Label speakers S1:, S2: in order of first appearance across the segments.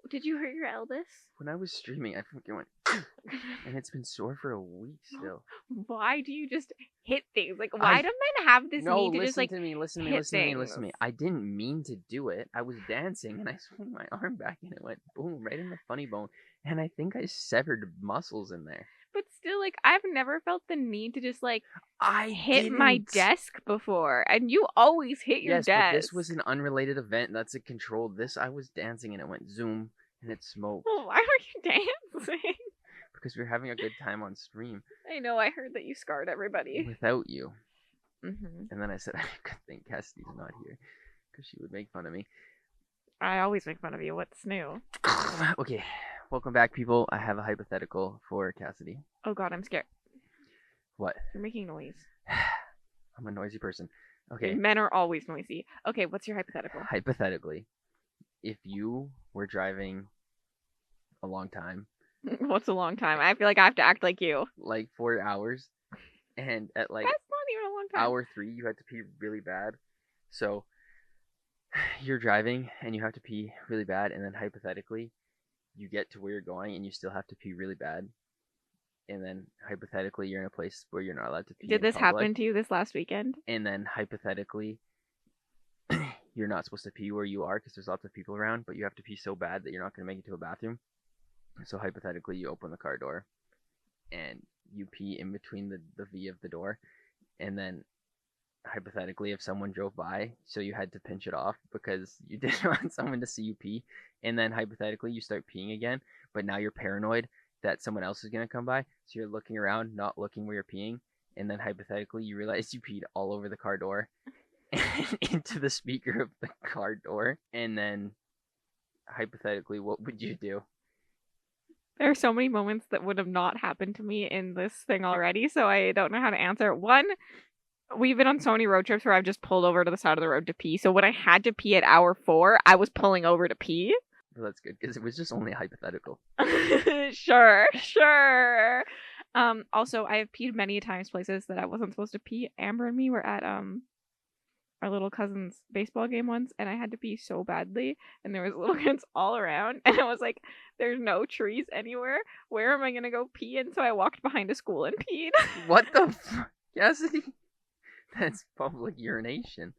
S1: Did you hurt your eldest?
S2: When I was streaming, I fucking went, and it's been sore for a week still.
S1: Why do you just hit things? Like, why do men have this need to just, like,
S2: listen to me. I didn't mean to do it. I was dancing, and I swung my arm back, and it went boom, right in the funny bone. And I think I severed muscles in there.
S1: But still, like, I've never felt the need to just, like,
S2: I
S1: hit my desk before. And you always hit your desk.
S2: Yes, but this was an unrelated event. That's a controlled. I was dancing, and it went zoom, and it smoked.
S1: Well, why were you dancing?
S2: Because we were having a good time on stream.
S1: I know, I heard that you scarred everybody.
S2: Without you.
S1: Mm-hmm.
S2: And then I said, I could think Cassidy's not here. Because she would make fun of me.
S1: I always make fun of you. What's new?
S2: Okay. Welcome back, people. I have a hypothetical for Cassidy.
S1: Oh god, I'm scared.
S2: What?
S1: You're making noise.
S2: I'm a noisy person. Okay.
S1: Men are always noisy. Okay, what's your hypothetical?
S2: Hypothetically, if you were driving a long time.
S1: What's a long time? I feel like I have to act like you.
S2: Like 4 hours. And at like...
S1: That's not even a long time.
S2: Hour 3, you had to pee really bad. So, you're driving, and you have to pee really bad, and then hypothetically, you get to where you're going, and you still have to pee really bad. And then, hypothetically, you're in a place where you're not allowed to pee.
S1: Did this happen to you this last weekend?
S2: And then, hypothetically, you're not supposed to pee where you are, because there's lots of people around, but you have to pee so bad that you're not going to make it to a bathroom. So, hypothetically, you open the car door, and you pee in between the V of the door. And then, hypothetically, if someone drove by, so you had to pinch it off because you didn't want someone to see you pee. And then, hypothetically, you start peeing again, but now you're paranoid that someone else is going to come by. So you're looking around, not looking where you're peeing. And then, hypothetically, you realize you peed all over the car door and into the speaker of the car door. And then, hypothetically, what would you do?
S1: There are so many moments that would have not happened to me in this thing already, so I don't know how to answer. One, we've been on so many road trips where I've just pulled over to the side of the road to pee. So when I had to pee at hour 4, I was pulling over to pee.
S2: Well, that's good, because it was just only hypothetical.
S1: Sure. Also, I have peed many times places that I wasn't supposed to pee. Amber and me were at our little cousin's baseball game once, and I had to pee so badly, and there was little kids all around, and I was like, there's no trees anywhere. Where am I gonna go pee? And so I walked behind a school and peed.
S2: What the fuck, Cassidy? That's public urination.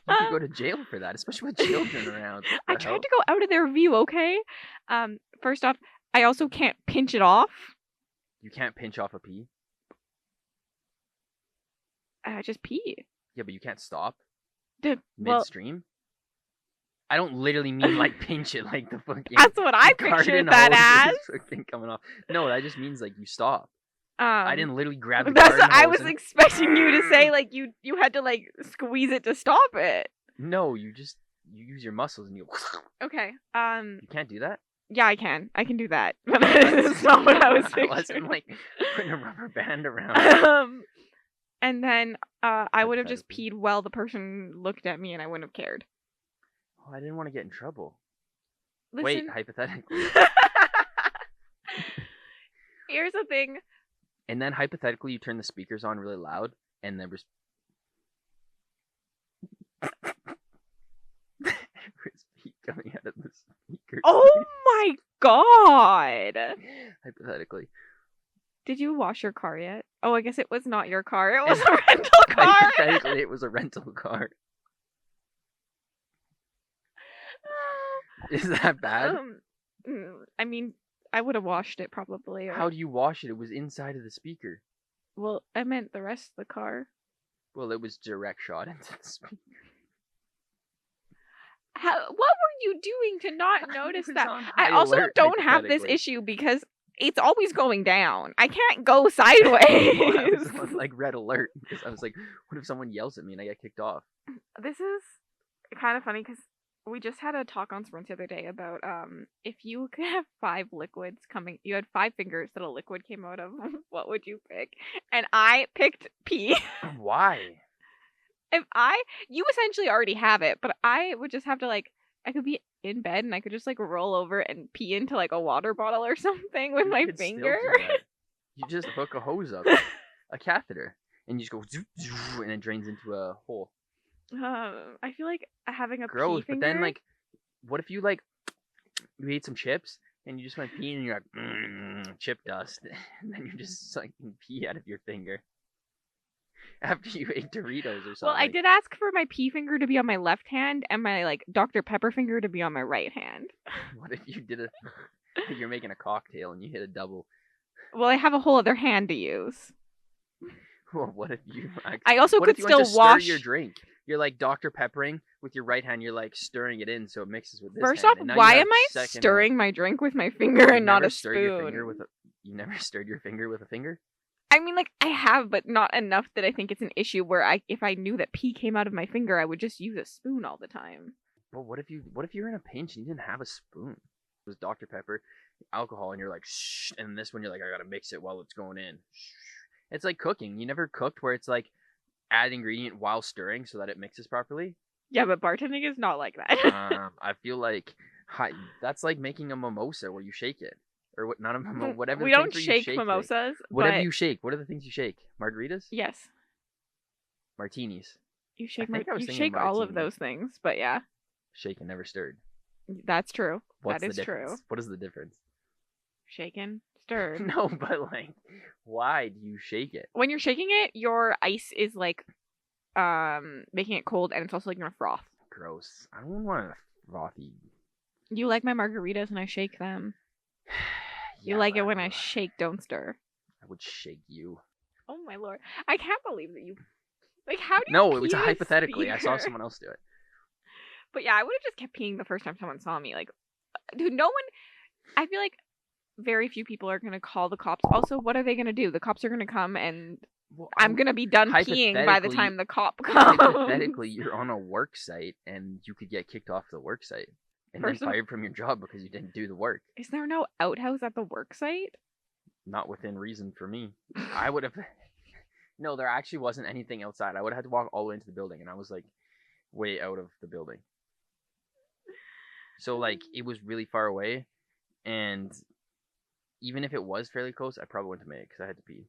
S2: You could go to jail for that, especially with children around.
S1: I tried to go out of their view, okay? First off, I also can't pinch it off.
S2: You can't pinch off a pee?
S1: Just pee.
S2: Yeah, but you can't stop?
S1: Well,
S2: midstream? I don't literally mean like pinch it like the fucking...
S1: That's what I pictured that as.
S2: Fucking coming off. No, that just means like you stop. I didn't literally grab the
S1: that's
S2: garden
S1: I
S2: hose
S1: was expecting you to say like you had to like squeeze it to stop it.
S2: No, you use your muscles and you...
S1: Okay.
S2: You can't do that?
S1: Yeah, I can. I can do that. But that's not what I was picturing.
S2: I wasn't like putting a rubber band around.
S1: And then I would have just peed while the person looked at me and I wouldn't have cared.
S2: Oh, I didn't want to get in trouble.
S1: Listen.
S2: Wait, hypothetically.
S1: Here's the thing.
S2: And then hypothetically you turn the speakers on really loud and there was pee coming out of the speakers.
S1: Oh my god!
S2: Hypothetically.
S1: Did you wash your car yet? Oh, I guess it was not your car. It was a rental car.
S2: Hypothetically, it was a rental car. Is that bad?
S1: I mean, I would have washed it probably.
S2: How do you wash it? It was inside of the speaker.
S1: Well, I meant the rest of the car.
S2: Well, it was direct shot into the speaker.
S1: What were you doing to not notice that? I also don't have this issue because it's always going down. I can't go sideways.
S2: Well, I was on, like red alert because I was like, what if someone yells at me and I get kicked off?
S1: This is kind of funny because we just had a talk on Sprint the other day about if you could have 5 liquids coming, you had 5 fingers that a liquid came out of, what would you pick? And I picked pee.
S2: Why?
S1: You essentially already have it, but I would just have to like, I could be in bed and I could just like roll over and pee into like a water bottle or something with my finger.
S2: You just hook a hose up, a catheter, and you just go zoop, zoop, and it drains into a hole.
S1: I feel like having a
S2: gross,
S1: pee finger.
S2: But then like, what if you like you ate some chips and you just went peeing and you're like, chip dust. And then you're just sucking pee out of your finger after you ate Doritos or something.
S1: Well, I did ask for my pea finger to be on my left hand and my like Dr. Pepper finger to be on my right hand.
S2: What if you did you're making a cocktail and you hit a double?
S1: Well, I have a whole other hand to use.
S2: Well, what if you?
S1: I also
S2: what
S1: could
S2: if you
S1: still
S2: went to
S1: wash
S2: stir your drink. You're like Dr. Peppering with your right hand. You're like stirring it in so it mixes with this.
S1: First
S2: hand.
S1: off,
S2: And now
S1: why
S2: you
S1: am I
S2: second
S1: stirring my drink with my finger and not a spoon?
S2: You never stirred your finger with a finger?
S1: I mean, like, I have, but not enough that I think it's an issue where if I knew that pee came out of my finger, I would just use a spoon all the time.
S2: But what if you're in a pinch and you didn't have a spoon? It was Dr. Pepper, alcohol, and you're like, shh, and this one you're like, I gotta mix it while it's going in. It's like cooking. You never cooked where it's like add ingredient while stirring so that it mixes properly?
S1: Yeah, but bartending is not like that.
S2: I feel like that's like making a mimosa where you shake it. Or what? Not a mimosa. Whatever.
S1: We don't shake mimosas.
S2: Whatever you shake. What are the things you shake? Margaritas?
S1: Yes.
S2: Martinis.
S1: You shake. You shake all of those things, but yeah.
S2: Shaken, never stirred.
S1: That's true.
S2: What's
S1: that is
S2: the difference?
S1: True.
S2: What is the difference?
S1: Shaken, stirred.
S2: No, but like, why do you shake it?
S1: When you're shaking it, your ice is like, making it cold, and it's also like in a froth.
S2: Gross. I don't want a frothy.
S1: You like my margaritas when I shake them. You like it when I shake, don't stir.
S2: I would shake you.
S1: Oh my lord! I can't believe that you. Like, how do you?
S2: No, it was hypothetically. I saw someone else do it.
S1: But yeah, I would have just kept peeing the first time someone saw me. Like, dude, no one. I feel like very few people are gonna call the cops. Also, what are they gonna do? The cops are gonna come, and I'm gonna be done peeing by the time the cop comes.
S2: Hypothetically, you're on a work site, and you could get kicked off the work site and then fired from your job because you didn't do the work.
S1: Is there no outhouse at the work site?
S2: Not within reason for me. I would have. No, there actually wasn't anything outside. I would have had to walk all the way into the building, and I was like way out of the building. So like it was really far away, and even if it was fairly close, I probably wouldn't have made it because I had to pee.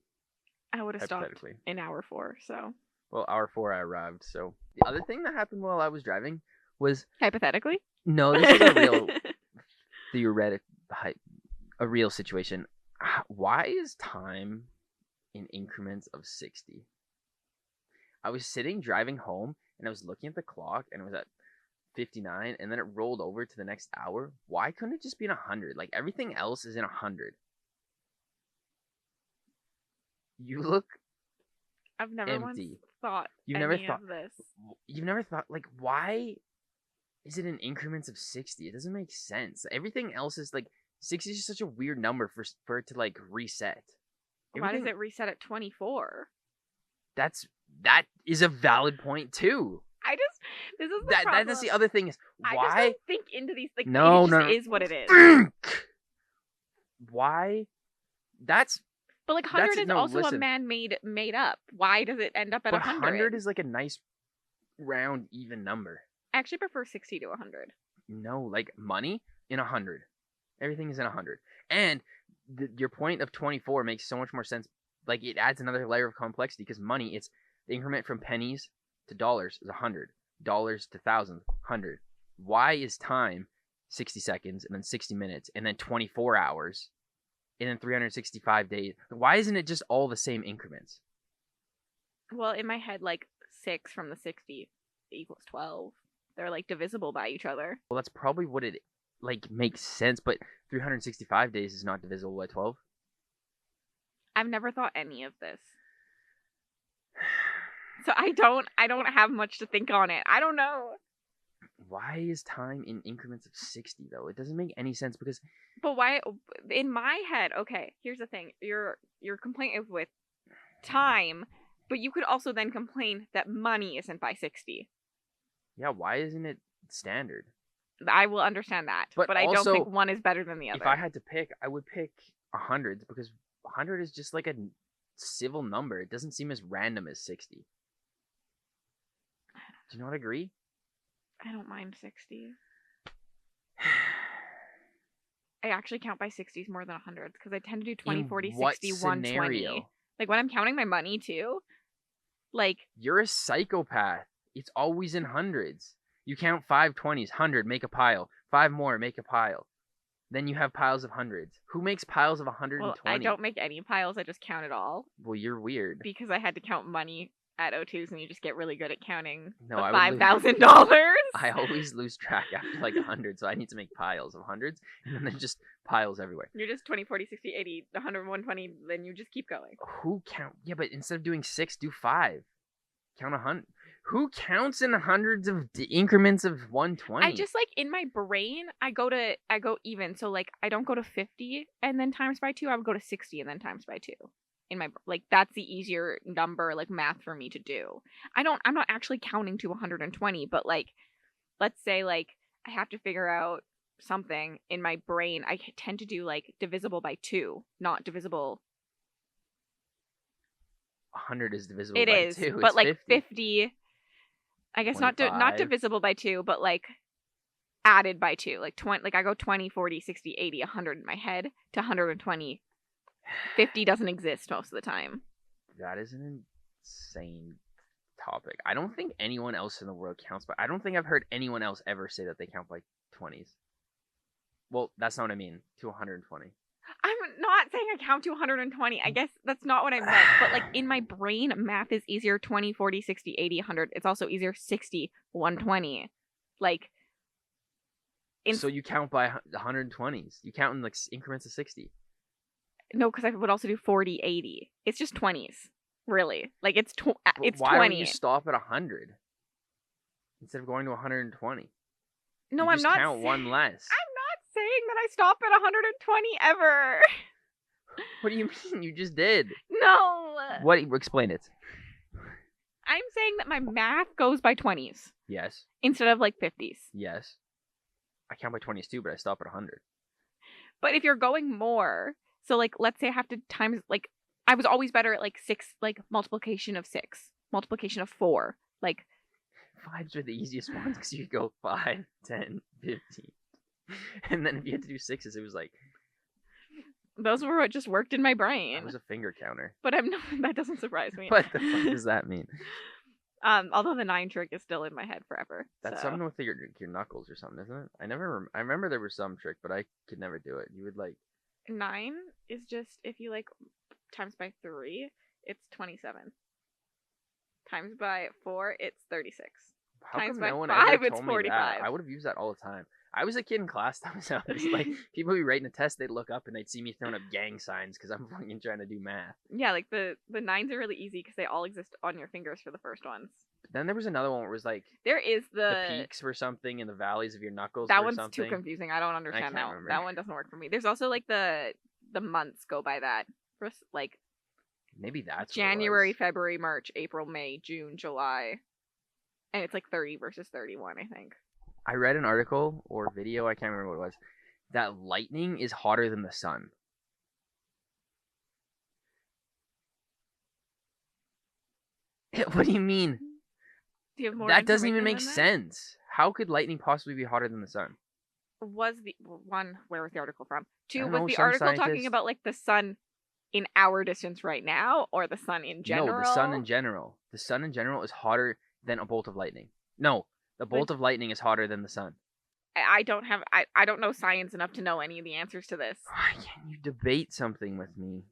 S1: I would have stopped in hour 4. So.
S2: Well, hour 4 I arrived. So the other thing that happened while I was driving was
S1: hypothetically.
S2: No, this is a real a real situation. Why is time in increments of 60? I was sitting driving home and I was looking at the clock and it was at 59 and then it rolled over to the next hour. Why couldn't it just be in 100? Like everything else is in 100. You look
S1: I've never
S2: empty.
S1: Thought
S2: You've never thought of this. You've never thought like why is it in increments of 60? It doesn't make sense. Everything else is like 60 is just such a weird number for it to like reset.
S1: Why does it reset at 24?
S2: That is a valid point too.
S1: This is the problem.
S2: That's the other thing is why
S1: I just don't think into these like
S2: no,
S1: it just is what it is.
S2: Why? But
S1: like 100 is also a man-made made up. Why does it end up at 100?
S2: 100 is like a nice round even number.
S1: I actually prefer 60 to 100.
S2: No, like money in 100. Everything is in 100. And your point of 24 makes so much more sense. Like it adds another layer of complexity because money, it's the increment from pennies to dollars is 100. Dollars to thousands, 100. Why is time 60 seconds and then 60 minutes and then 24 hours and then 365 days? Why isn't it just all the same increments?
S1: Well, in my head, like 6 from the 60 equals 12. They're like divisible by each other.
S2: Well, that's probably what it like makes sense, but 365 days is not divisible by 12.
S1: I've never thought any of this. So I don't have much to think on it. I don't know.
S2: Why is time in increments of 60 though? It doesn't make any sense because
S1: But why in my head, okay, here's the thing. Your complaint is with time, but you could also then complain that money isn't by 60.
S2: Yeah, why isn't it standard?
S1: I will understand that, but I don't think one is better than the other.
S2: If I had to pick, I would pick 100 because 100 is just like a civil number. It doesn't seem as random as 60. Do you not agree?
S1: I don't mind 60. I actually count by 60s more than 100s because I tend to do 20, 40, 60, 120. Like when I'm counting my money too, like...
S2: You're a psychopath. It's always in hundreds. You count 5 20s, 100, make a pile. 5 more, make a pile. Then you have piles of hundreds. Who makes piles of 120?
S1: Well, I don't make any piles. I just count it all
S2: Well, you're weird.
S1: because I had to count money at O2s, and you just get really good at counting
S2: No,
S1: the
S2: I would lose.
S1: $5,000.
S2: I always lose track after like 100, so I need to make piles of hundreds, and then there's just piles everywhere.
S1: You're just 20, 40, 60, 80, 100, 120, then you just keep going.
S2: Who count? Yeah, but instead of doing 6, do 5. Count 100. Who counts in hundreds of increments of 120?
S1: I just like in my brain, I go even. So like I don't go to 50 and then times by 2. I would go to 60 and then times by 2. In my like that's the easier number like math for me to do. I'm not actually counting to 120, but like let's say like I have to figure out something in my brain. I tend to do like divisible by 2, not divisible.
S2: 100 is divisible
S1: It
S2: by
S1: is,
S2: 2.
S1: but
S2: It's
S1: like
S2: 50.
S1: 50. I guess
S2: 25.
S1: not divisible by 2, but like added by 2. Like 20. Like I go 20, 40, 60, 80, 100 in my head to 120. 50 doesn't exist most of the time.
S2: That is an insane topic. I don't think anyone else in the world counts, but I don't think I've heard anyone else ever say that they count by 20s. Well, that's not what I mean. To 120.
S1: I'm not saying I count to 120. I guess that's not what I meant. But like in my brain, math is easier 20, 40, 60, 80, 100. It's also easier 60, 120. Like.
S2: So you count by 120s. You count in like increments of 60.
S1: No, because I would also do 40, 80. It's just 20s. Really. Like it's it's
S2: why
S1: 20.
S2: Why don't you stop at 100 instead of going to 120?
S1: No,
S2: you
S1: I'm
S2: just
S1: not.
S2: Count one less.
S1: I'm not saying that I stop at 120 ever.
S2: What do you mean? You just did.
S1: No.
S2: What? Explain it.
S1: I'm saying that my math goes by 20s.
S2: Yes.
S1: Instead of like 50s.
S2: Yes. I count by 20s too, but I stop at 100.
S1: But if you're going more, so like let's say I have to times like I was always better at like 6, like multiplication of 6, multiplication of 4, like
S2: 5s are the easiest ones because you go 5, 10, 15, and then if you had to do 6s, it was like
S1: those were what just worked in my brain.
S2: I was a finger counter.
S1: But I'm not. That doesn't surprise me.
S2: What the fuck does that mean?
S1: Although the 9 trick is still in my head forever.
S2: That's something with your knuckles or something, isn't it? I remember there was some trick, but I could never do it. You would like
S1: 9 is just if you like times by 3, it's 27. Times by 4, it's 36.
S2: How
S1: times
S2: come
S1: by
S2: no one
S1: 5,
S2: ever
S1: it's
S2: told me
S1: 45.
S2: that? I would have used that all the time. I was a kid in class that was like people would be writing a test, they'd look up and they'd see me throwing up gang signs because I'm fucking trying to do math.
S1: Yeah, like the 9s are really easy because they all exist on your fingers for the first ones.
S2: Then there was another one where it was like
S1: there is the
S2: peaks for something and the valleys of your knuckles.
S1: That
S2: or
S1: one's
S2: something.
S1: too confusing. I don't understand that.
S2: Remember.
S1: That one doesn't work for me. There's also like the months go by that. For like
S2: maybe that's
S1: January, February, March, April, May, June, July, and it's like 30 versus 31, I think.
S2: I read an article or video, I can't remember what it was, that lightning is hotter than the sun. What do you mean?
S1: Do you have more
S2: that doesn't even make
S1: than that?
S2: sense. How could lightning possibly be hotter than the sun?
S1: Was the one, where was the article from? 2,
S2: don't
S1: was
S2: know,
S1: the
S2: some
S1: article talking
S2: scientist-
S1: about like the sun in our distance right now, or the sun in general?
S2: No, the sun in general. The sun in general is hotter than a bolt of lightning. No, the bolt of lightning is hotter than the sun.
S1: I don't know science enough to know any of the answers to this.
S2: Why can't you debate something with me?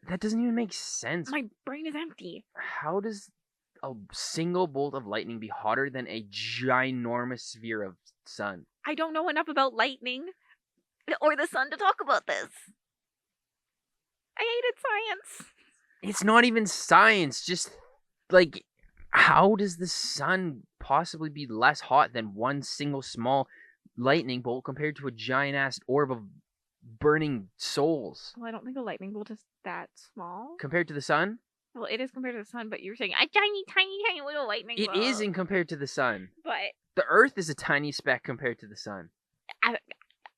S2: That doesn't even make sense.
S1: My brain is empty.
S2: How does a single bolt of lightning be hotter than a ginormous sphere of sun?
S1: I don't know enough about lightning or the sun to talk about this. I hated science.
S2: It's not even science. Just like, how does the sun possibly be less hot than one single small lightning bolt compared to a giant ass orb of burning souls?
S1: Well, I don't think a lightning bolt is that small.
S2: Compared to the sun?
S1: Well, it is compared to the sun, but you're saying a tiny little lightning bolt.
S2: It isn't compared to the sun.
S1: But
S2: The Earth is a tiny speck compared to the sun.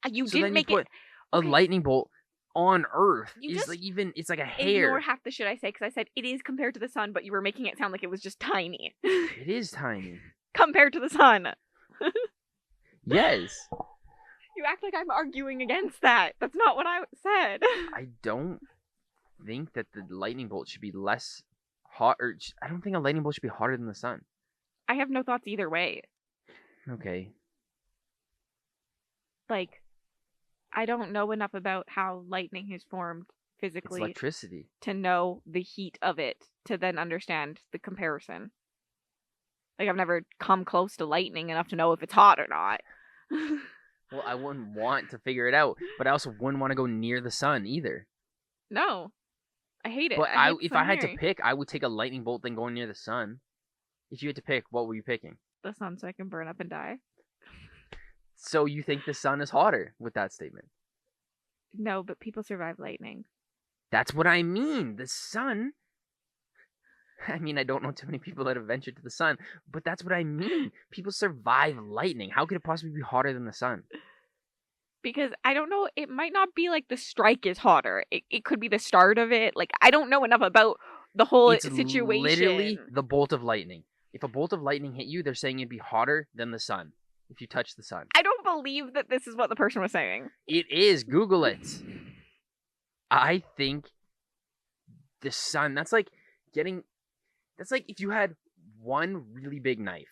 S1: you
S2: So
S1: didn't
S2: then
S1: make
S2: you put
S1: it
S2: a
S1: okay.
S2: lightning bolt on Earth.
S1: You
S2: Is
S1: just
S2: like it's like a
S1: Ignore
S2: hair.
S1: half the shit I say because I said it is compared to the sun, but you were making it sound like it was just tiny.
S2: It is tiny.
S1: Compared to the sun.
S2: Yes.
S1: You act like I'm arguing against that. That's not what I said.
S2: I don't think that the lightning bolt should be less hot, or I don't think a lightning bolt should be hotter than the sun.
S1: I have no thoughts either way.
S2: Okay.
S1: Like, I don't know enough about how lightning is formed
S2: It's
S1: physically
S2: electricity.
S1: to know the heat of it to then understand the comparison. Like, I've never come close to lightning enough to know if it's hot or not.
S2: Well, I wouldn't want to figure it out, but I also wouldn't want to go near the sun either.
S1: No. I hate it.
S2: But
S1: I hate
S2: if
S1: the
S2: I
S1: sun
S2: had to
S1: near
S2: pick, I would take a lightning bolt than going near the sun. If you had to pick, what were you picking?
S1: the sun so I can burn up and die.
S2: So you think the sun is hotter with that statement?
S1: No, but people survive lightning.
S2: That's what I mean. The sun. I mean, I don't know too many people that have ventured to the sun, but that's what I mean. People survive lightning. How could it possibly be hotter than the sun?
S1: Because I don't know, it might not be like the strike is hotter. It could be the start of it. Like, I don't know enough about the whole
S2: It's
S1: situation.
S2: literally the bolt of lightning. If a bolt of lightning hit you, they're saying it'd be hotter than the sun if you touch the sun.
S1: I don't believe that this is what the person was saying.
S2: It is. Google it. I think the sun, that's like if you had one really big knife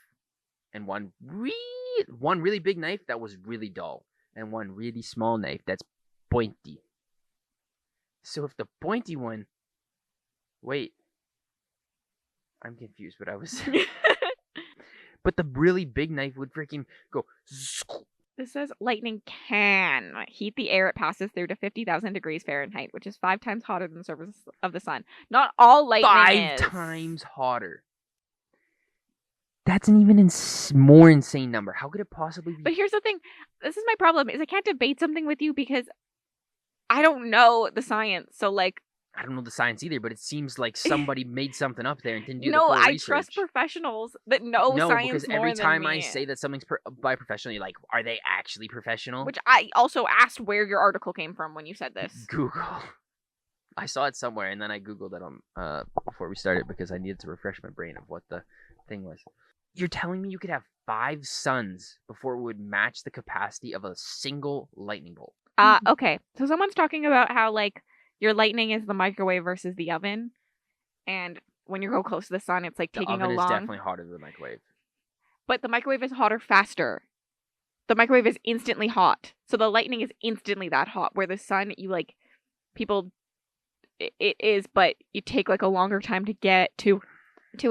S2: and one really big knife that was really dull and one really small knife that's pointy. So if the pointy one, wait, I'm confused what I was saying. But the really big knife would freaking go.
S1: This says lightning can heat the air it passes through to 50,000 degrees Fahrenheit, which is 5 times hotter than the surface of the sun. Not all lightning is.
S2: 5 times hotter. That's an even more insane number. How could it possibly be?
S1: But here's the thing. This is my problem, is I can't debate something with you because I don't know the science. So, like,
S2: I don't know the science either, but it seems like somebody made something up there and didn't do the
S1: no,
S2: full
S1: I
S2: research.
S1: trust professionals that know
S2: No,
S1: science
S2: because
S1: more
S2: every
S1: than
S2: time
S1: me.
S2: I say that something's by professional, you're like, are they actually professional?
S1: Which I also asked where your article came from when you said this.
S2: Google. I saw it somewhere, and then I Googled it before we started because I needed to refresh my brain of what the thing was. You're telling me you could have 5 suns before it would match the capacity of a single lightning bolt?
S1: Okay. So someone's talking about how, like, your lightning is the microwave versus the oven. And when you go close to the sun, it's like taking
S2: The oven
S1: a long...
S2: is definitely hotter than the microwave.
S1: But the microwave is hotter faster. The microwave is instantly hot. So the lightning is instantly that hot. Where the sun, you, like, people... It is, but you take, like, a longer time to get to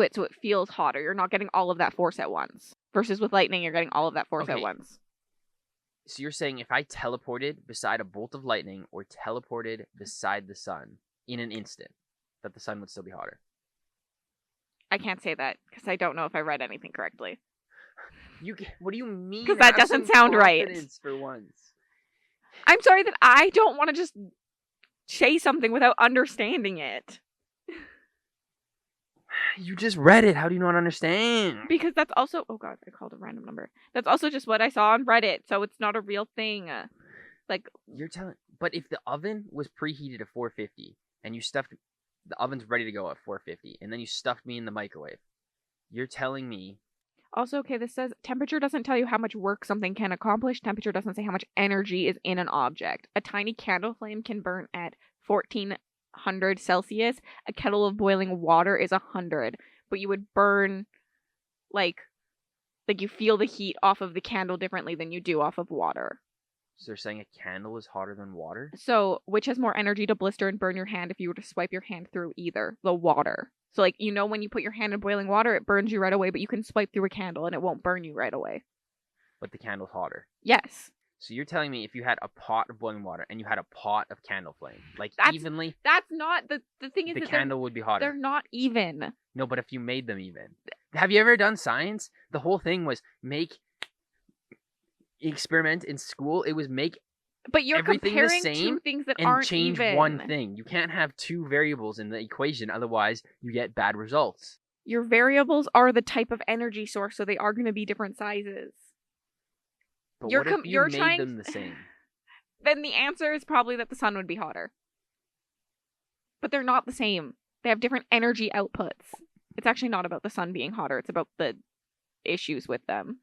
S1: it, so it feels hotter. You're not getting all of that force at once. Versus with lightning, you're getting all of that force at once.
S2: So you're saying if I teleported beside a bolt of lightning or teleported beside the sun in an instant, that the sun would still be hotter?
S1: I can't say that because I don't know if I read anything correctly.
S2: What do you mean?
S1: Because that doesn't sound right.
S2: For once.
S1: I'm sorry that I don't want to just say something without understanding it.
S2: You just read it. How do you not understand?
S1: Because that's also... Oh god, I called a random number. That's also just what I saw on Reddit, so it's not a real thing. Like...
S2: You're telling... But if the oven was preheated at 450, and you stuffed... The oven's ready to go at 450, and then you stuffed me in the microwave, you're telling me...
S1: Also, okay, this says, temperature doesn't tell you how much work something can accomplish. Temperature doesn't say how much energy is in an object. A tiny candle flame can burn at 1400 Celsius. A kettle of boiling water is 100. But you would burn, like you feel the heat off of the candle differently than you do off of water.
S2: So they're saying a candle is hotter than water?
S1: So, which has more energy to blister and burn your hand if you were to swipe your hand through either? The water. So, like, you know when you put your hand in boiling water, it burns you right away, but you can swipe through a candle and it won't burn you right away.
S2: But the candle's hotter?
S1: Yes.
S2: So you're telling me if you had a pot of boiling water and you had a pot of candle flame, like evenly...
S1: That's not... The thing is
S2: the
S1: that
S2: candle would be hotter.
S1: They're not even.
S2: No, but if you made them even. Have you ever done science? The whole thing was experiment in school. It was make
S1: But you're
S2: everything
S1: comparing
S2: the same
S1: two things that
S2: and
S1: aren't
S2: change
S1: even.
S2: one thing. You can't have 2 variables in the equation, otherwise you get bad results.
S1: Your variables are the type of energy source, so they are going to be different sizes.
S2: But what if you made them the same?
S1: Then the answer is probably that the sun would be hotter. But they're not the same. They have different energy outputs. It's actually not about the sun being hotter. It's about the issues with them.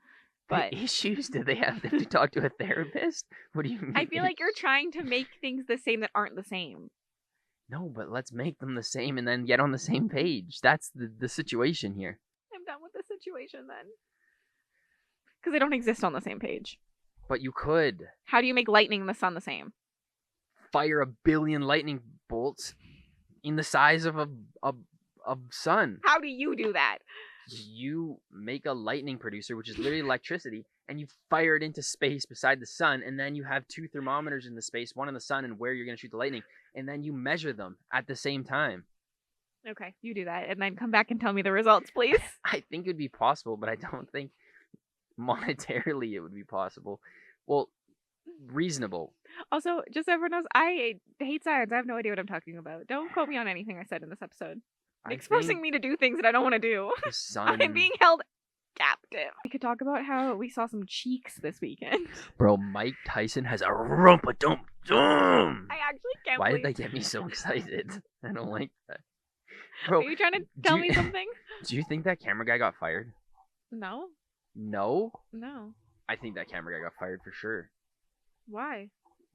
S1: But
S2: the issues? Do they have to talk to a therapist? What do you mean?
S1: I feel like you're trying to make things the same that aren't the same.
S2: No, but let's make them the same and then get on the same page. That's the situation here.
S1: I'm done with the situation then. Because they don't exist on the same page.
S2: But you could
S1: How do you make lightning and the sun the same?
S2: fire a billion lightning bolts in the size of a sun.
S1: How do you do that?
S2: You make a lightning producer, which is literally electricity, and you fire it into space beside the sun, and then you have two thermometers in the space, one in the sun and where you're going to shoot the lightning, and then you measure them at the same time.
S1: Okay, you do that, and then come back and tell me the results, please.
S2: I think it would be possible, but I don't think monetarily it would be possible. Well, reasonable.
S1: Also, just so everyone knows, I hate science. I have no idea what I'm talking about. Don't quote me on anything I said in this episode. It's forcing me to do things that I don't want to do.
S2: The sun...
S1: I'm being held captive. We could talk about how we saw some cheeks this weekend.
S2: Bro, Mike Tyson has a rumpa-dum-dum!
S1: I actually can't
S2: Why
S1: believe...
S2: did that get me so excited? I don't like that. Bro,
S1: are you trying to tell me something?
S2: Do you think that camera guy got fired?
S1: No.
S2: No?
S1: No.
S2: I think that camera guy got fired for sure.
S1: Why?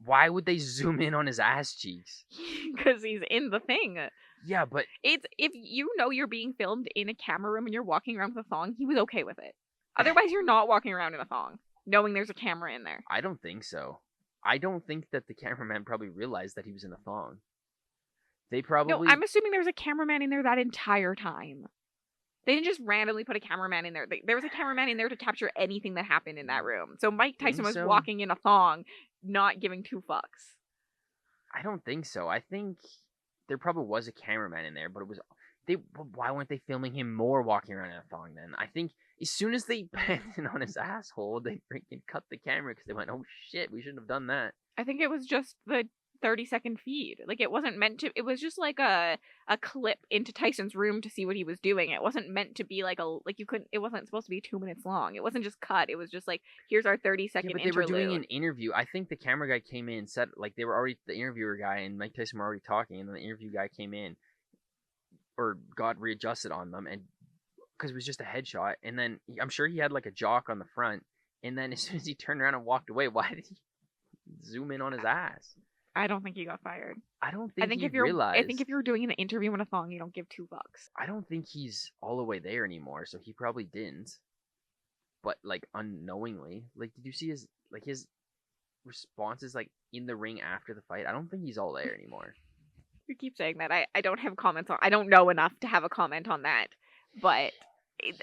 S2: Why would they zoom in on his ass cheeks?
S1: Because he's in the thing.
S2: Yeah, but...
S1: It's if you know you're being filmed in a camera room and you're walking around with a thong, he was okay with it. Otherwise, you're not walking around in a thong, knowing there's a camera in there.
S2: I don't think so. I don't think that the cameraman probably realized that he was in a thong. They probably...
S1: No, I'm assuming there was a cameraman in there that entire time. They didn't just randomly put a cameraman in there. There was a cameraman in there to capture anything that happened in that room. So Mike Tyson was walking in a thong, not giving two fucks.
S2: I don't think so. I think there probably was a cameraman in there, but it was... Why weren't they filming him more walking around in a thong then? I think as soon as they panned in on his asshole, they freaking cut the camera because they went, oh shit, we shouldn't have done that.
S1: I think it was just the 30-second feed. Like, it wasn't meant to... It was just like a clip into Tyson's room to see what he was doing. It wasn't meant to be like a... Like, you couldn't... It wasn't supposed to be 2 minutes long. It wasn't just cut. It was just like, here's our 30-second
S2: interlude.
S1: interlude.
S2: They were doing an interview. I think the camera guy came in, said... Like, they were already... The interviewer guy and Mike Tyson were already talking, and then the interview guy came in, or got readjusted on them, and... Because it was just a headshot, and then... I'm sure he had, like, a jock on the front, and then as soon as he turned around and walked away, why did he zoom in on his ass?
S1: I don't think he got fired.
S2: I think he
S1: realized. I think if you're doing an interview in a thong, you don't give two bucks.
S2: I don't think he's all the way there anymore, so he probably didn't. But like unknowingly, like did you see his responses like in the ring after the fight? I don't think he's all there anymore.
S1: You keep saying that. I don't have comments on. I don't know enough to have a comment on that. But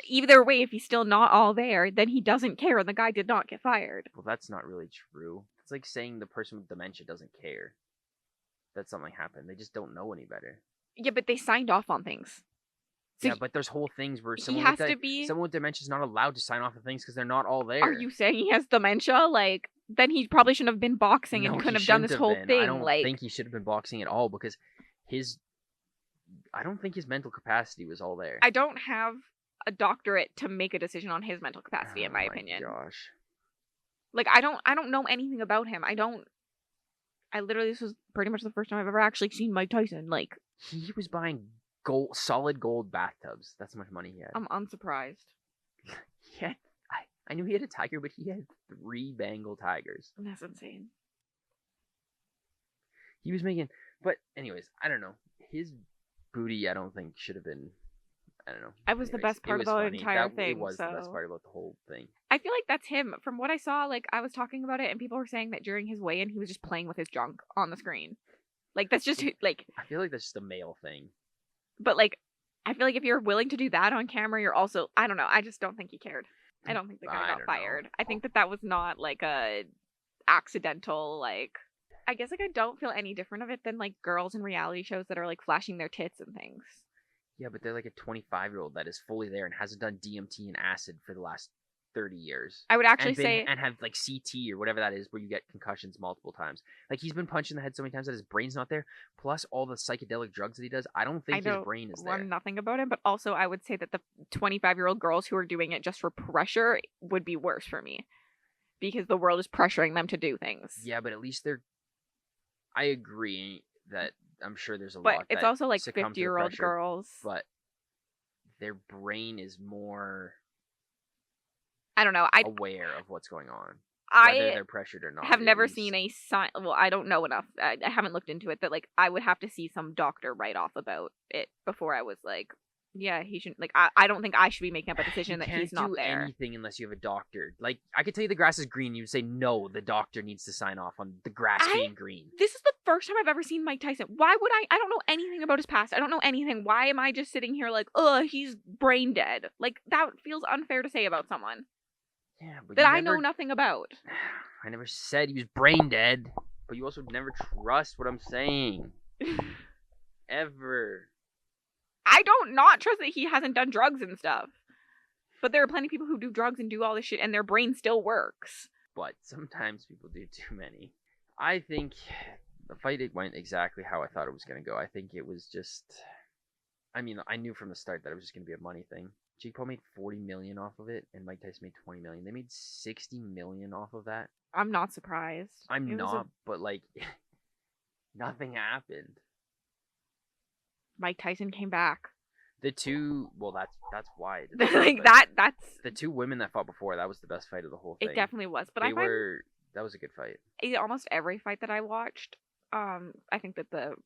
S1: either way, if he's still not all there, then he doesn't care, and the guy did not get fired.
S2: Well, that's not really true. It's like saying the person with dementia doesn't care that something happened. They just don't know any better.
S1: Yeah, but they signed off on things. So
S2: yeah, but there's whole things where someone with dementia is not allowed to sign off on things because they're not all there.
S1: Are you saying he has dementia? Like, then he probably shouldn't have been boxing and couldn't have done this whole thing.
S2: I don't think he should have been boxing at all because I don't think his mental capacity was all there.
S1: I don't have a doctorate to make a decision on his mental capacity, in my opinion.
S2: Gosh.
S1: Like, I don't know anything about him. This was pretty much the first time I've ever actually seen Mike Tyson. Like,
S2: he was buying solid gold bathtubs. That's how much money he had.
S1: I'm unsurprised.
S2: Yeah, I knew he had a tiger, but he had 3 Bengal tigers.
S1: That's insane.
S2: He was making, but anyways, I don't know. His booty, I don't think should have been. I don't know.
S1: It was the best part about the entire thing.
S2: It was the best part about the whole thing.
S1: I feel like that's him. From what I saw, like, I was talking about it, and people were saying that during his weigh-in, he was just playing with his junk on the screen. Like, that's just, like...
S2: I feel like that's just a male thing.
S1: But, like, I feel like if you're willing to do that on camera, you're also... I don't know. I just don't think he cared. I don't think the guy got fired. I think that was not, like, a accidental, like... I guess, like, I don't feel any different of it than, like, girls in reality shows that are, like, flashing their tits and things.
S2: Yeah, but they're like a 25-year-old that is fully there and hasn't done DMT and acid for the last 30 years.
S1: I would actually say...
S2: And have, like, CT or whatever that is, where you get concussions multiple times. Like, he's been punched in the head so many times that his brain's not there. Plus, all the psychedelic drugs that he does, I don't think his brain is there.
S1: I know nothing about him, but also I would say that the 25-year-old girls who are doing it just for pressure would be worse for me. Because the world is pressuring them to do things.
S2: Yeah, but at least they're... I agree that... I'm sure there's a lot.
S1: But it's also like 50-year-old girls.
S2: But their brain is more.
S1: I don't know.
S2: Aware of what's going on.
S1: Whether
S2: they're pressured or not.
S1: Have never seen a sign. Well, I don't know enough. I haven't looked into it. That like I would have to see some doctor write off about it before I was like, Yeah, he shouldn't. Like, I don't think I should be making up a
S2: You
S1: decision that
S2: can't
S1: he's not
S2: do
S1: there.
S2: anything unless you have a doctor. Like, I could tell you the grass is green. You would say, no, the doctor needs to sign off on the grass being green.
S1: This is the first time I've ever seen Mike Tyson. Why would I don't know anything about his past. I don't know anything. Why am I just sitting here like, he's brain dead? Like, that feels unfair to say about someone
S2: Yeah, but
S1: that I know nothing about.
S2: I never said he was brain dead, but you also never trust what I'm saying. Ever.
S1: I don't not trust that he hasn't done drugs and stuff. But there are plenty of people who do drugs and do all this shit and their brain still works.
S2: But sometimes people do too many. I think the fight went exactly how I thought it was going to go. I think it was just... I mean, I knew from the start that it was just going to be a money thing. Jake Paul made $40 million off of it, and Mike Tyson made $20 million. They made $60 million off of that.
S1: I'm not surprised.
S2: I'm not, but like, nothing happened.
S1: Mike Tyson came back.
S2: The two, well, that's why.
S1: Like that's
S2: the two women that fought before. That was the best fight of the whole thing.
S1: It definitely was, but that
S2: was a good fight.
S1: Almost every fight that I watched, I think that the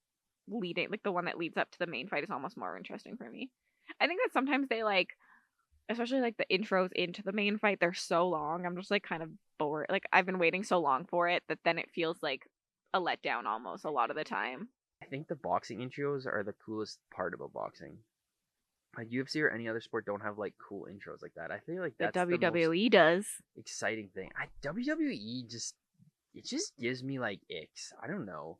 S1: one that leads up to the main fight is almost more interesting for me. I think that sometimes they like, especially like the intros into the main fight, they're so long. I'm just like kind of bored. Like I've been waiting so long for it that then it feels like a letdown almost a lot of the time.
S2: I think the boxing intros are the coolest part about boxing. Like UFC or any other sport don't have like cool intros like that. I feel like that's
S1: the WWE
S2: the most
S1: does.
S2: Exciting thing. WWE just gives me like icks. I don't know.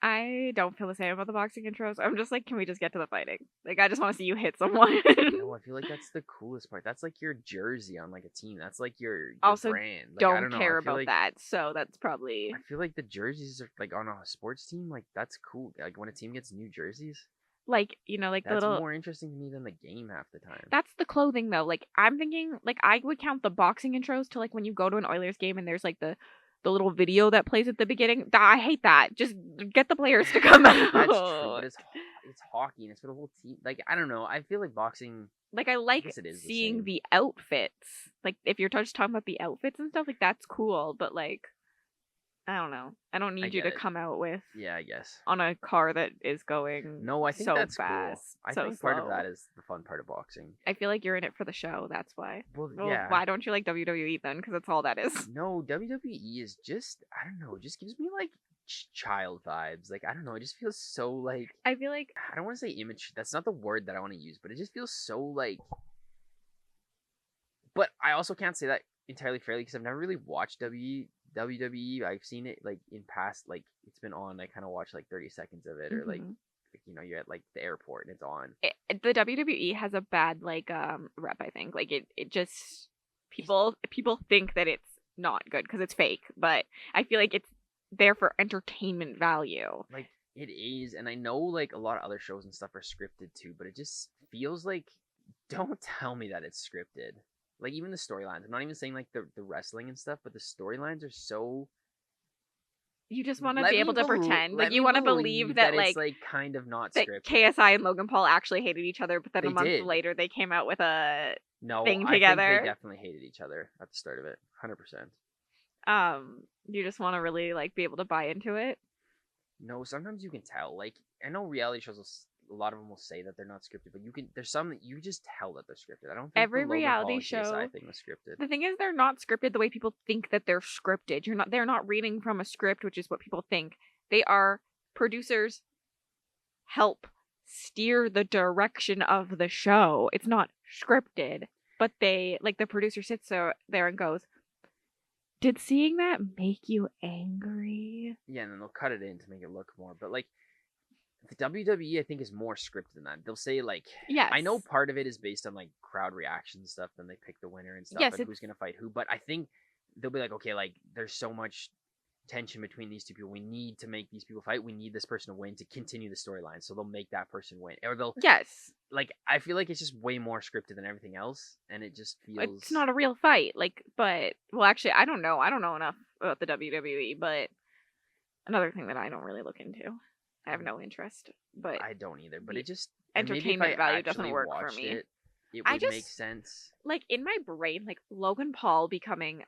S1: I don't feel the same about the boxing intros. I'm just like, can we just get to the fighting? Like, I just want to see you hit someone.
S2: No, I feel like that's the coolest part. That's like your jersey on like a team. That's like your
S1: also
S2: brand. Like,
S1: don't care about that. So that's probably.
S2: I feel like the jerseys are like on a sports team. Like that's cool. Like when a team gets new jerseys.
S1: Like, you know, like
S2: that's more interesting to me than the game half the time.
S1: That's the clothing though. Like I'm thinking, like I would count the boxing intros to like when you go to an Oilers game and there's like the little video that plays at the beginning. I hate that. Just get the players to come out.
S2: That's true, but it's hockey and it's for the whole team. Like I don't know. I feel like boxing.
S1: Like I like seeing the outfits. Like if you're just talking about the outfits and stuff, like that's cool. But like, I don't know. I don't need you to come out with.
S2: Yeah, I guess.
S1: On a car that is going.
S2: No, I think
S1: so
S2: that's
S1: fast.
S2: Cool. I think
S1: slow.
S2: part of that is the fun part of boxing.
S1: I feel like you're in it for the show. That's why.
S2: Well, yeah.
S1: Why don't you like WWE then? Because that's all that is.
S2: No, WWE is just, I don't know. It just gives me like child vibes. Like I don't know. It just feels so like.
S1: I feel like
S2: I don't want to say immature. That's not the word that I want to use, but it just feels so like. But I also can't say that entirely fairly because I've never really watched WWE. I've seen it like in past, like it's been on. I kind of watch like 30 seconds of it, or like you know, you're at like the airport and it's on.
S1: The WWE has a bad like rep. I think like it just people think that it's not good because it's fake, but I feel like it's there for entertainment value.
S2: Like it is, and I know like a lot of other shows and stuff are scripted too, but it just feels like don't tell me that it's scripted. Like even the storylines. I'm not even saying like the wrestling and stuff, but the storylines are so.
S1: You just want to be able to pretend, like you want to believe that like
S2: it's like kind of not
S1: that
S2: scripted.
S1: KSI and Logan Paul actually hated each other, but then a month later they came out with a thing together.
S2: I think they definitely hated each other at the start of it,
S1: 100%. You just want to really like be able to buy into it.
S2: No, sometimes you can tell. Like I know reality shows, a lot of them will say that they're not scripted, but there's some that you just tell that they're scripted. I don't think
S1: every reality show
S2: thing was scripted.
S1: The thing is, they're not scripted the way people think that they're scripted. They're not reading from a script, which is what people think. They are producers help steer the direction of the show. It's not scripted, but they like the producer sits there and goes, "Did seeing that make you angry?"
S2: Yeah, and then they'll cut it in to make it look more, but like. The WWE, I think, is more scripted than that. They'll say, like,
S1: yes.
S2: I know part of it is based on, like, crowd reaction stuff, then they pick the winner and stuff, and who's going to fight who, but I think they'll be like, okay, like, there's so much tension between these two people. We need to make these people fight. We need this person to win to continue the storyline, so they'll make that person win. Or they'll...
S1: Yes.
S2: Like, I feel like it's just way more scripted than everything else, and it just feels...
S1: It's not a real fight, like, but... Well, actually, I don't know. I don't know enough about the WWE, but another thing that I don't really look into. I have no interest, but
S2: I don't either. But it just
S1: entertainment value doesn't work for me.
S2: It would make sense.
S1: Like in my brain, like Logan Paul becoming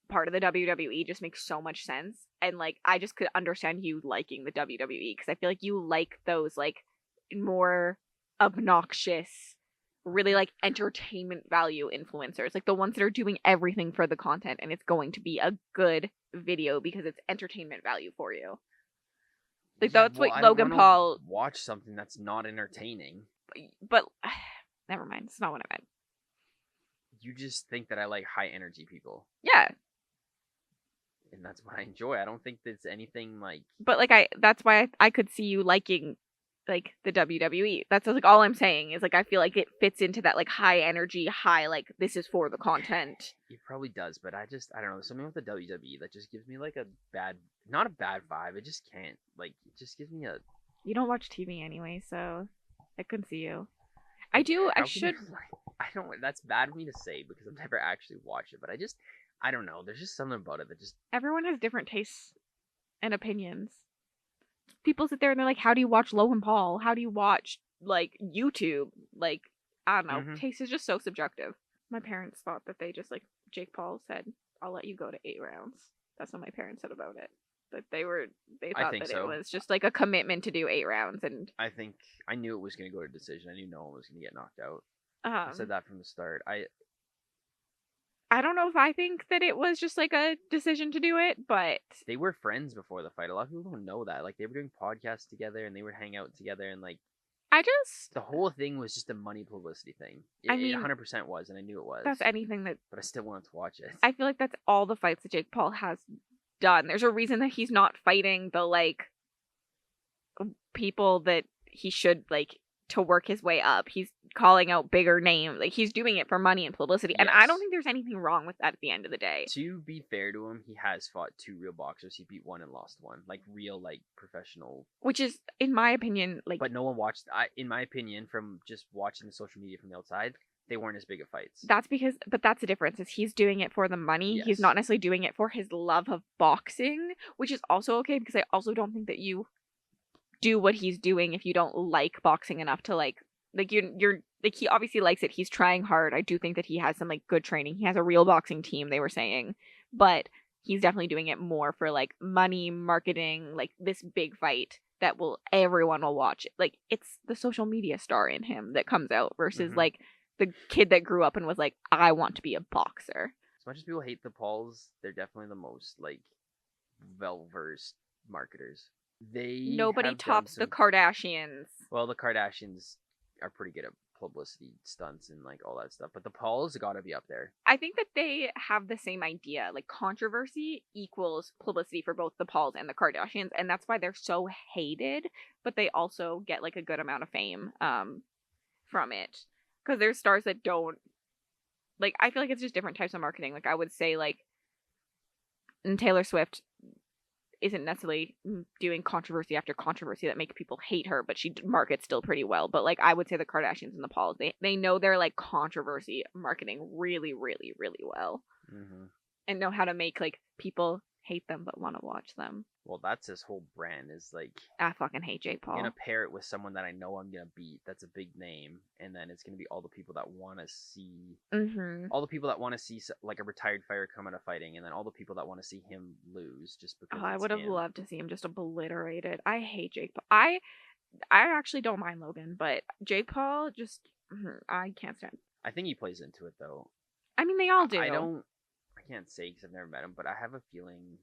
S1: part of the WWE just makes so much sense, and like I just could understand you liking the WWE because I feel like you like those like more obnoxious, really like entertainment value influencers, like the ones that are doing everything for the content and it's going to be a good video because it's entertainment value for you. Like
S2: Yeah,
S1: that's
S2: well,
S1: what
S2: I don't
S1: Logan
S2: want to
S1: Paul,
S2: watch something that's not entertaining.
S1: but never mind, it's not what I meant.
S2: You just think that I like high energy people.
S1: Yeah.
S2: And that's what I enjoy. I don't think there's anything like.
S1: But like that's why I could see you liking like the WWE. That's like all I'm saying is like I feel like it fits into that like high energy, high like this is for the content.
S2: It probably does, but I don't know. There's something with the WWE that just gives me like a bad, not a bad vibe. It just can't. Like, it just gives me a.
S1: You don't watch TV anyway, so I couldn't see you. I do. I should.
S2: I don't. That's bad of me to say because I've never actually watched it, but I don't know. There's just something about it that just.
S1: Everyone has different tastes and opinions. People sit there and they're like, "How do you watch Logan Paul? How do you watch like YouTube?" Like, I don't know.
S2: Mhm.
S1: Taste is just so subjective. My parents thought that they just like Jake Paul said, "I'll let you go to 8 rounds." That's what my parents said about it. That they thought that
S2: so.
S1: it was just like a commitment to do 8 rounds, and
S2: I think I knew it was going to go to decision. I knew no one was going to get knocked out. I said that from the start.
S1: I don't know if I think that it was just like a decision to do it, but
S2: They were friends before the fight. A lot of people don't know that. Like, they were doing podcasts together and they would hang out together, and like
S1: I just
S2: the whole thing was just a money publicity thing. It 100% was, and I knew it was.
S1: That's anything that.
S2: But I still wanted to watch it.
S1: I feel like that's all the fights that Jake Paul has done. There's a reason that he's not fighting the like people that he should like to work his way up. He's calling out bigger names. Like he's doing it for money and publicity. And I don't think there's anything wrong with that at the end of the day.
S2: To be fair to him, he has fought 2 real boxers. He beat one and lost one. Like real, like professional.
S1: Which is, in my opinion, like.
S2: But no one watched. In my opinion, from just watching the social media from the outside, they weren't as big of fights.
S1: That's the difference is he's doing it for the money. Yes. He's not necessarily doing it for his love of boxing, which is also okay because I also don't think that you do what he's doing if you don't like boxing enough to like you're like he obviously likes it. He's trying hard. I do think that he has some like good training. He has a real boxing team, they were saying, but he's definitely doing it more for like money, marketing, like this big fight that everyone will watch. Like it's the social media star in him that comes out versus like the kid that grew up and was like, I want to be a boxer.
S2: As much as people hate the Pauls, they're definitely the most like well-versed marketers.
S1: Nobody tops the Kardashians.
S2: Well, the Kardashians are pretty good at publicity stunts and like all that stuff, but the Pauls gotta be up there.
S1: I think that they have the same idea. Like controversy equals publicity for both the Pauls and the Kardashians, and that's why they're so hated. But they also get like a good amount of fame from it because there's stars that don't like. I feel like it's just different types of marketing. Like I would say like, and Taylor Swift isn't necessarily doing controversy after controversy that make people hate her, but she markets still pretty well. But like I would say the Kardashians and the Pauls, they know their like controversy marketing really, really, really well, and know how to make like people hate them but want to watch them.
S2: Well, that's his whole brand is like
S1: I fucking hate Jake Paul.
S2: I'm gonna pair it with someone that I know I'm gonna beat. That's a big name, and then it's gonna be all the people that want to see, all the people that want to see like a retired fighter come out of fighting, and then all the people that want to see him lose just because.
S1: I would have loved to see him just obliterated. I hate Jake Paul. I actually don't mind Logan, but Jake Paul just I can't stand.
S2: I think he plays into it though.
S1: I mean, they all do.
S2: I can't say because I've never met him, but I have a feeling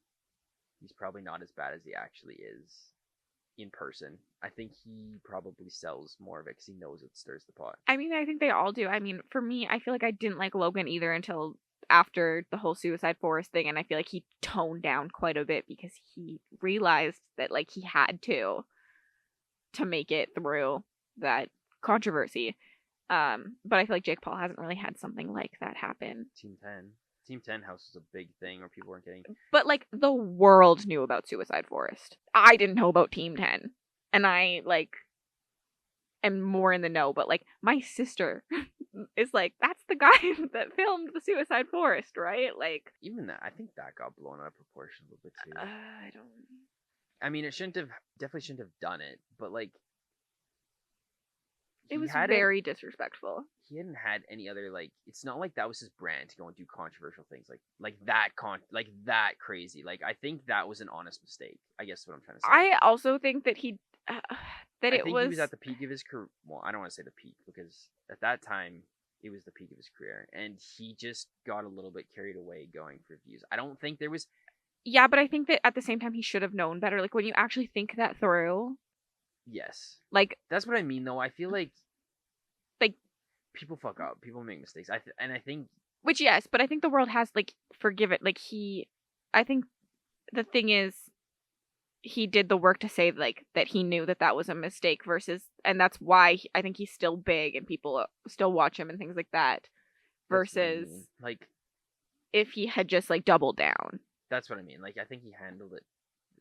S2: he's probably not as bad as he actually is in person. I think he probably sells more of it because he knows it stirs the pot.
S1: I mean, I think they all do. I mean, for me, I feel like I didn't like Logan either until after the whole Suicide Forest thing, and I feel like he toned down quite a bit because he realized that like he had to make it through that controversy. But I feel like Jake Paul hasn't really had something like that happen.
S2: Team 10 House was a big thing where people weren't getting.
S1: But like the world knew about Suicide Forest. I didn't know about Team 10, and I like am more in the know. But like my sister is like, that's the guy that filmed the Suicide Forest, right? Like
S2: even that, I think that got blown out of proportion a little bit too.
S1: I don't.
S2: I mean, it definitely shouldn't have done it, but like.
S1: It was very disrespectful.
S2: He hadn't had any other like. It's not like that was his brand to go and do controversial things like that crazy. Like I think that was an honest mistake. I guess what I'm trying to say.
S1: I also think that that
S2: I
S1: it
S2: think he
S1: was.
S2: was at the peak of his career. Well, I don't want to say the peak because at that time it was the peak of his career, and he just got a little bit carried away going for views. I don't think there was.
S1: Yeah, but I think that at the same time he should have known better. Like when you actually think that through,
S2: Yes,
S1: like
S2: that's what I mean. Though I feel like
S1: like
S2: people fuck up, people make mistakes. And I think
S1: which yes, but I think the world has like forgiven. Like I think the thing is he did the work to say like that he knew that that was a mistake versus, and that's why I think he's still big and people still watch him and things like that.
S2: that's what I
S1: Versus
S2: mean. Like
S1: if he had just like doubled down.
S2: that's what I mean. Like I think he handled it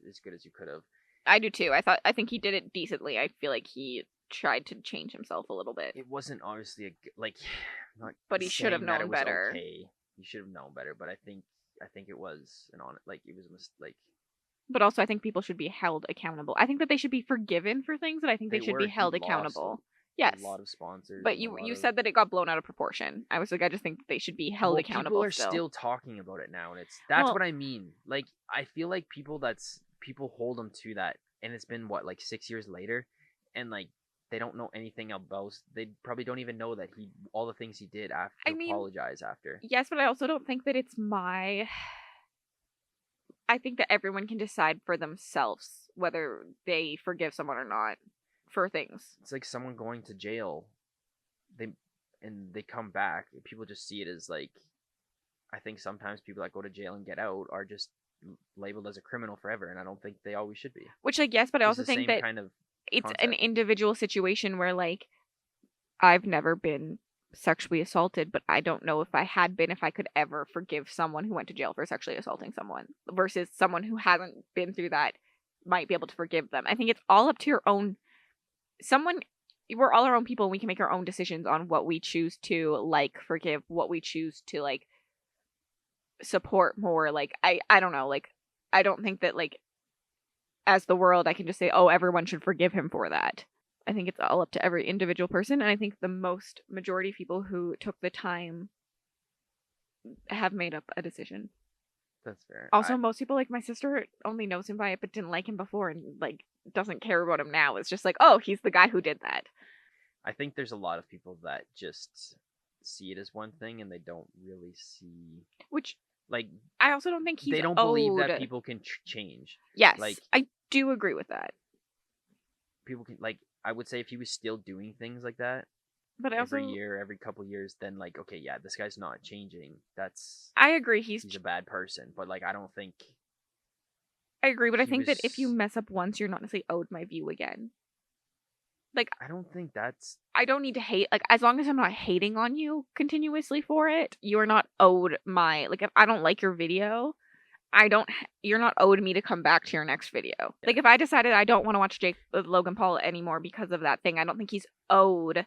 S2: as good as you could have.
S1: I do too. I think he did it decently. I feel like he tried to change himself a little bit.
S2: It wasn't obviously like, not
S1: but he should have
S2: saying that
S1: known
S2: it was
S1: better.
S2: okay. You should have known better, but I think it was it was like
S1: But also, I think people should be held accountable. I think that they should be forgiven for things, but I think they should be
S2: he
S1: held
S2: lost
S1: accountable.
S2: a
S1: Yes,
S2: lot of sponsors.
S1: but
S2: And a lot
S1: you
S2: of,
S1: said that it got blown out of proportion. I was like, I just think they should be held accountable.
S2: People are still talking about it now, and that's
S1: Well,
S2: what I mean. Like I feel like people hold him to that, and it's been what like 6 years later, and like they don't know anything about. They probably don't even know that all the things he did after apologize after.
S1: Yes, but I also don't think that it's my. I think that everyone can decide for themselves whether they forgive someone or not for things.
S2: It's like someone going to jail, they come back. People just see it as like. I think sometimes people that go to jail and get out are just labeled as a criminal forever, and I don't think they always should be.
S1: Which, like, yes, but I
S2: It's
S1: also
S2: the
S1: think
S2: same
S1: that
S2: kind of
S1: it's an
S2: concept.
S1: individual situation where, like, I've never been sexually assaulted, but I don't know if I had been, if I could ever forgive someone who went to jail for sexually assaulting someone versus someone who hasn't been through that might be able to forgive them. I think it's all up to your own. We're all our own people, and we can make our own decisions on what we choose to like forgive, what we choose to like support more. Like I don't know, like I don't think that like as the world I can just say, oh, everyone should forgive him for that. I think it's all up to every individual person, and I think the majority of people who took the time have made up a decision.
S2: That's fair.
S1: Also, most people, like my sister, only knows him by it, but didn't like him before, and like doesn't care about him now. It's just like, oh, he's the guy who did that.
S2: I think there's a lot of people that just see it as one thing and they don't really see
S1: Which
S2: like
S1: I also don't think
S2: they don't believe that people can change.
S1: Yes,
S2: like
S1: I do agree with that.
S2: People can like I would say if he was still doing things like that,
S1: but I also,
S2: every year, every couple years, then like okay, yeah, this guy's not changing.
S1: I agree. He's
S2: a bad person, but like I don't think.
S1: I agree, but I think that if you mess up once, you're not necessarily owed my view again. Like
S2: I don't think that's.
S1: I don't need to hate. Like as long as I'm not hating on you continuously for it, you are not owed my. Like if I don't like your video, you're not owed me to come back to your next video. Yeah. Like if I decided I don't want to watch Logan Paul anymore because of that thing, I don't think he's owed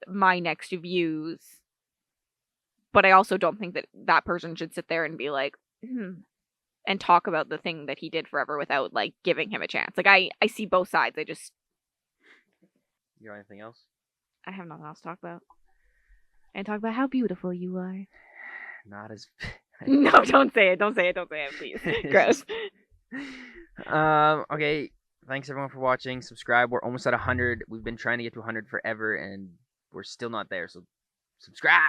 S1: my next views. But I also don't think that that person should sit there and be like, and talk about the thing that he did forever without like giving him a chance. Like I see both sides. I just.
S2: You got anything else?
S1: I have nothing else to talk about. And talk about how beautiful you are.
S2: Not as.
S1: No, don't say it. Don't say it. Don't say it, please. Gross.
S2: Okay. Thanks everyone for watching. Subscribe. We're almost at 100. We've been trying to get to 100 forever, and we're still not there. So subscribe.